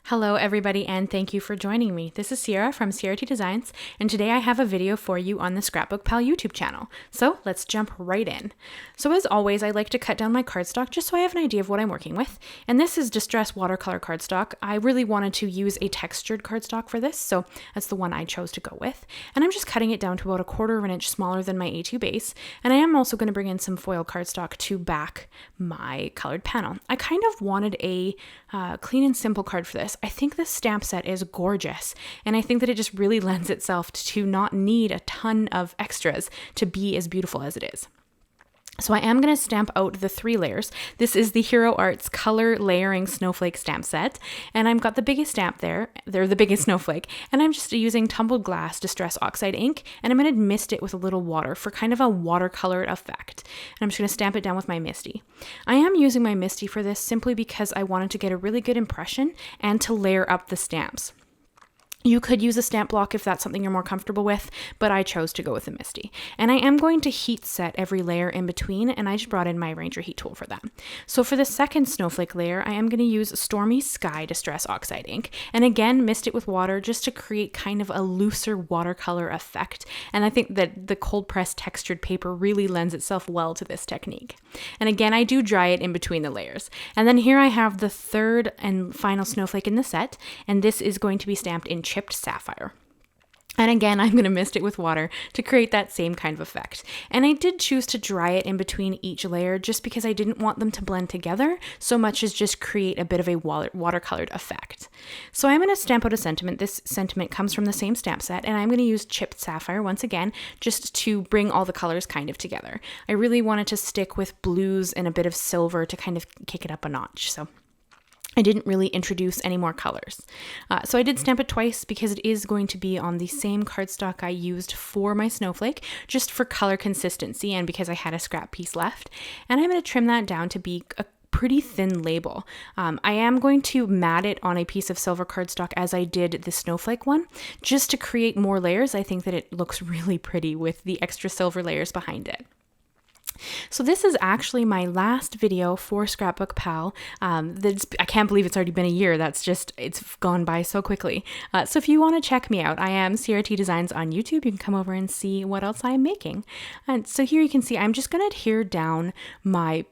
Hello everybody and thank you for joining me. This is Ciara from Ciara T Designs and today I have a video for you on the Scrapbookpal YouTube channel. So let's jump right in. So as always, I like to cut down my cardstock just so I have an idea of what I'm working with. And this is Distress watercolor cardstock. I really wanted to use a textured cardstock for this, so that's the one I chose to go with. And I'm just cutting it down to about 1/4 of an inch smaller than my A2 base. And I am also going to bring in some foil cardstock to back my colored panel. I kind of wanted a clean and simple card for this. I think this stamp set is gorgeous, and I think that it just really lends itself to not need a ton of extras to be as beautiful as it is. So I am going to stamp out the 3 layers. This is the Hero Arts Color Layering Snowflake stamp set, and I've got the biggest stamp there. They're the biggest snowflake, and I'm just using Tumbled Glass Distress Oxide ink, and I'm going to mist it with a little water for kind of a watercolor effect. And I'm just going to stamp it down with my Misti. I am using my Misti for this simply because I wanted to get a really good impression and to layer up the stamps. You could use a stamp block if that's something you're more comfortable with, but I chose to go with a Misti. And I am going to heat set every layer in between, and I just brought in my Ranger heat tool for that. So for the second snowflake layer, I am going to use Stormy Sky Distress Oxide ink, and again, mist it with water just to create kind of a looser watercolor effect. And I think that the cold pressed textured paper really lends itself well to this technique. And again, I do dry it in between the layers. And then here I have the third and final snowflake in the set, and this is going to be stamped in chipped sapphire. And again, I'm going to mist it with water to create that same kind of effect. And I did choose to dry it in between each layer just because I didn't want them to blend together so much as just create a bit of a watercolored effect. So I'm going to stamp out a sentiment. This sentiment comes from the same stamp set, and I'm going to use chipped sapphire once again just to bring all the colors kind of together. I really wanted to stick with blues and a bit of silver to kind of kick it up a notch. So I didn't really introduce any more colors. So I did stamp it twice because it is going to be on the same cardstock I used for my snowflake, just for color consistency and because I had a scrap piece left. And I'm going to trim that down to be a pretty thin label. I am going to mat it on a piece of silver cardstock as I did the snowflake one, just to create more layers. I think that it looks really pretty with the extra silver layers behind it. So this is actually my last video for Scrapbookpal. I can't believe it's already been a year. It's gone by so quickly. So if you want to check me out, I am Ciara T Designs on YouTube. You can come over and see what else I am making. And so here you can see I'm just going to adhere down my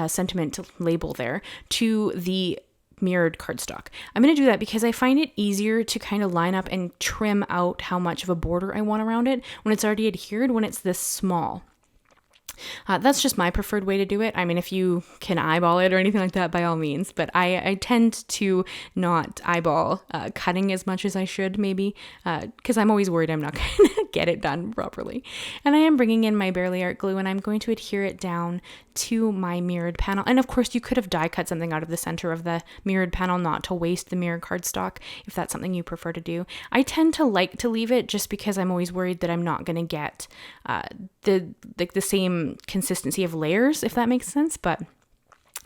sentiment label there to the mirrored cardstock. I'm going to do that because I find it easier to kind of line up and trim out how much of a border I want around it when it's already adhered, when it's this small. That's just my preferred way to do it. I mean, if you can eyeball it or anything like that, by all means, but I tend to not eyeball cutting as much as I should, maybe, because I'm always worried I'm not going to get it done properly. And I am bringing in my Barely Art glue, and I'm going to adhere it down to my mirrored panel. And of course, you could have die cut something out of the center of the mirrored panel, not to waste the mirrored cardstock, if that's something you prefer to do. I tend to like to leave it just because I'm always worried that I'm not going to get the same consistency of layers, if that makes sense. But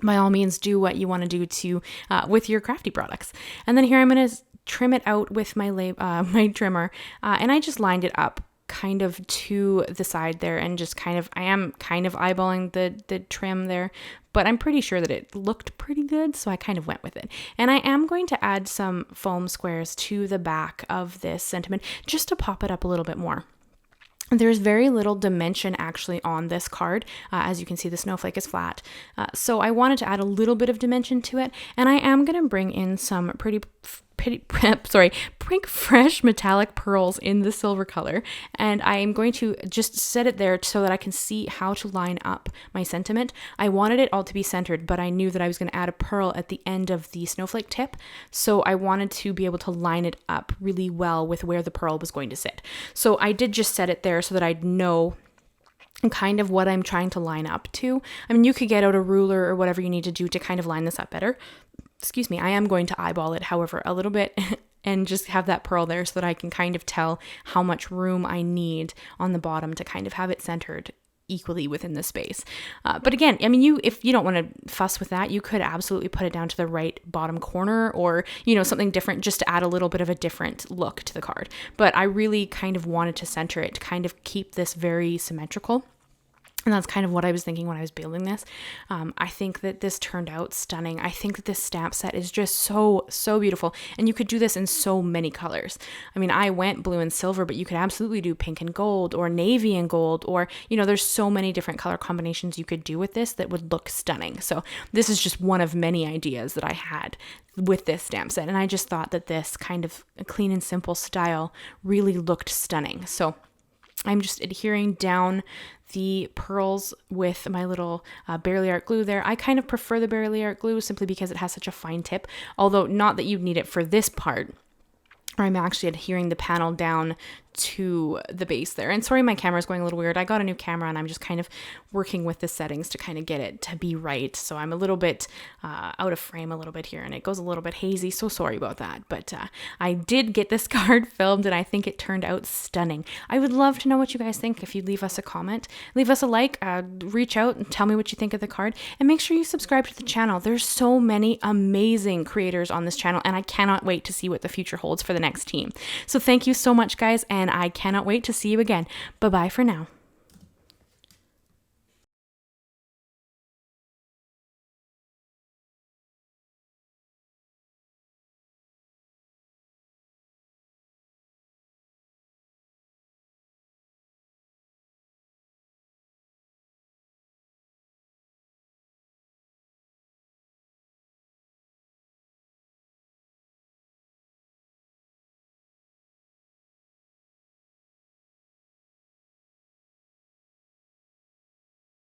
by all means, do what you want to do to with your crafty products. And then here I'm going to trim it out with my my trimmer, and I just lined it up kind of to the side there, and just I am kind of eyeballing the trim there, but I'm pretty sure that it looked pretty good, so I kind of went with it. And I am going to add some foam squares to the back of this sentiment just to pop it up a little bit more. There's very little dimension actually on this card. As you can see, the snowflake is flat. So I wanted to add a little bit of dimension to it, and I am going to bring in some pink fresh metallic pearls in the silver color, and I am going to just set it there so that I can see how to line up my sentiment. I wanted it all to be centered, but I knew that I was going to add a pearl at the end of the snowflake tip, so I wanted to be able to line it up really well with where the pearl was going to sit. So I did just set it there so that I'd know kind of what I'm trying to line up to. I mean, you could get out a ruler or whatever you need to do to kind of line this up better. Excuse me, I am going to eyeball it, however, a little bit and just have that pearl there so that I can kind of tell how much room I need on the bottom to kind of have it centered equally within the space. But again, I mean, if you don't want to fuss with that, you could absolutely put it down to the right bottom corner, or, something different just to add a little bit of a different look to the card. But I really kind of wanted to center it to kind of keep this very symmetrical. And that's kind of what I was thinking when I was building this. I think that this turned out stunning. I think that this stamp set is just so, so beautiful. And you could do this in so many colors. I mean, I went blue and silver, but you could absolutely do pink and gold or navy and gold, or, you know, there's so many different color combinations you could do with this that would look stunning. So this is just one of many ideas that I had with this stamp set. And I just thought that this kind of clean and simple style really looked stunning. So I'm just adhering down the pearls with my little Barely Art glue there. I kind of prefer the Barely Art glue simply because it has such a fine tip, although not that you'd need it for this part. I'm actually adhering the panel down to the base there. And sorry, my camera is going a little weird. I got a new camera and I'm just kind of working with the settings to kind of get it to be right. So I'm a little bit out of frame a little bit here and it goes a little bit hazy. So sorry about that. But I did get this card filmed and I think it turned out stunning. I would love to know what you guys think. If you'd leave us a comment, leave us a like, reach out and tell me what you think of the card, and make sure you subscribe to the channel. There's so many amazing creators on this channel and I cannot wait to see what the future holds for the next team. So thank you so much, guys, and I cannot wait to see you again. Bye-bye for now.